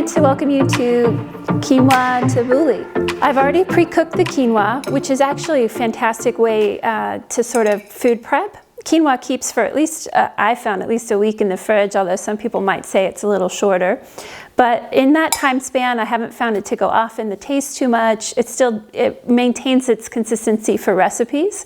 like to welcome you to Quinoa Tabouli. I've already pre-cooked the quinoa, which is actually a fantastic way to sort of food prep. Quinoa keeps for at least, I found at least a week in the fridge, although some people might say it's a little shorter. But in that time span, I haven't found it to go off in the taste too much. It maintains its consistency for recipes.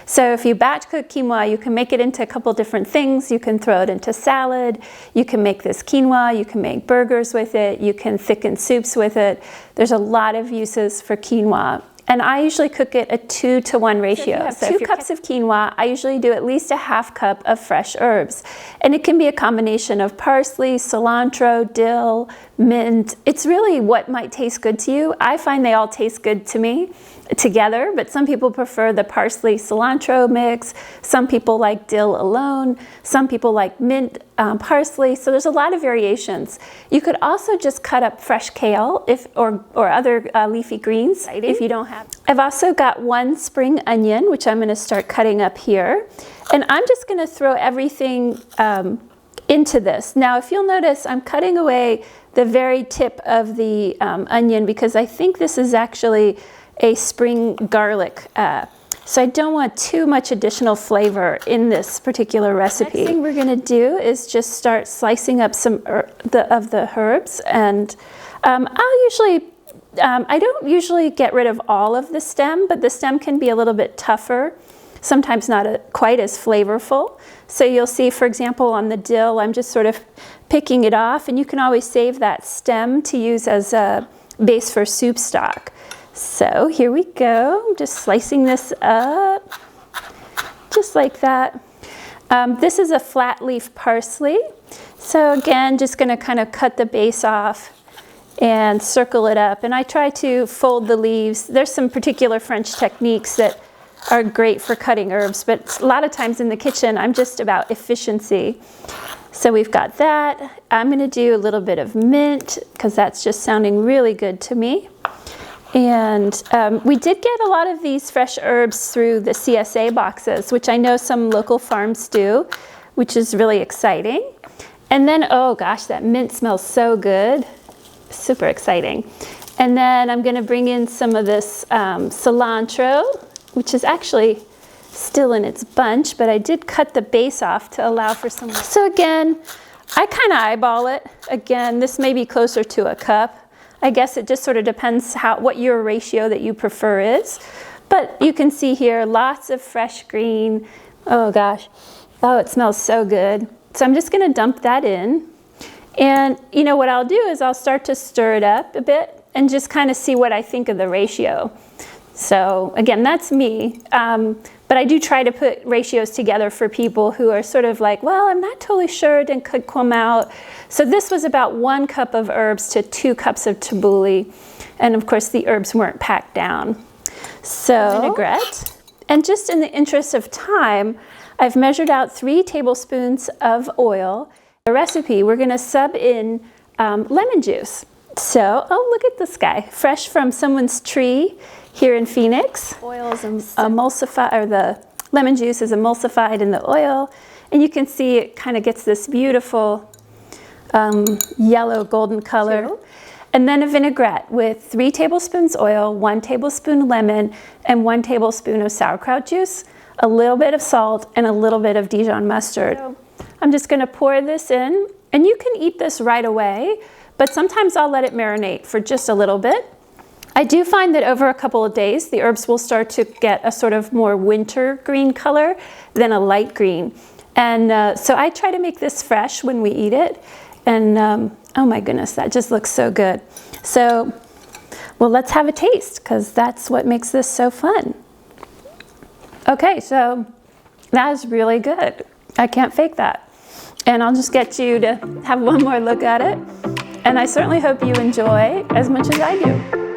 So if you batch cook quinoa, you can make it into a couple different things. You can throw it into salad. You can make this quinoa. You can make burgers with it. You can thicken soups with it. There's a lot of uses for quinoa. And I usually cook it a 2-to-1 ratio. So if you have 2 cups of quinoa, I usually do at least a ½ cup of fresh herbs. And it can be a combination of parsley, cilantro, dill, mint. It's really what might taste good to you. I find they all taste good to me together, but some people prefer the parsley cilantro mix. Some people like dill alone. Some people like mint parsley. So there's a lot of variations. You could also just cut up fresh kale or other leafy greens if you don't have. I've also got 1 spring onion, which I'm going to start cutting up here. And I'm just going to throw everything into this. Now, if you'll notice, I'm cutting away the very tip of the onion because I think this is actually a spring garlic. So I don't want too much additional flavor in this particular recipe. Next thing we're going to do is just start slicing up some of the herbs. And I don't usually get rid of all of the stem, but the stem can be a little bit tougher, sometimes not quite as flavorful. So you'll see, for example, on the dill, I'm just sort of picking it off, and you can always save that stem to use as a base for soup stock. So here we go. I'm just slicing this up, just like that. This is a flat leaf parsley. So again, just going to kind of cut the base off and circle it up. And I try to fold the leaves. There's some particular French techniques that are great for cutting herbs, but a lot of times in the kitchen, I'm just about efficiency. So we've got that. I'm going to do a little bit of mint because that's just sounding really good to me. And we did get a lot of these fresh herbs through the CSA boxes, which I know some local farms do, which is really exciting. And then, oh gosh, that mint smells so good. Super exciting. And then I'm going to bring in some of this cilantro, which is actually still in its bunch, but I did cut the base off to allow for some. So again, I kind of eyeball it. Again, this may be closer to a cup. I guess it just sort of depends what your ratio that you prefer is. But you can see here lots of fresh green. Oh gosh. Oh, it smells so good. So I'm just going to dump that in. And you know what I'll do is I'll start to stir it up a bit and just kind of see what I think of the ratio. So again, that's me. But I do try to put ratios together for people who are sort of like, well, I'm not totally sure, it didn't come out. So this was about 1 cup of herbs to 2 cups of tabouli. And of course the herbs weren't packed down. So vinaigrette. And just in the interest of time, I've measured out 3 tablespoons of oil. The recipe, we're gonna sub in lemon juice. So, oh, look at this guy, fresh from someone's tree here in Phoenix. Oil is emulsified, or the lemon juice is emulsified in the oil, and you can see it kind of gets this beautiful yellow golden color. And then a vinaigrette with 3 tablespoons oil, 1 tablespoon lemon, and 1 tablespoon of sauerkraut juice, a little bit of salt, and a little bit of Dijon mustard. So I'm just going to pour this in, and you can eat this right away, but sometimes I'll let it marinate for just a little bit. I do find that over a couple of days, the herbs will start to get a sort of more winter green color than a light green. And so I try to make this fresh when we eat it. And oh my goodness, that just looks so good. So, well, let's have a taste because that's what makes this so fun. Okay, so that is really good. I can't fake that. And I'll just get you to have one more look at it. And I certainly hope you enjoy as much as I do.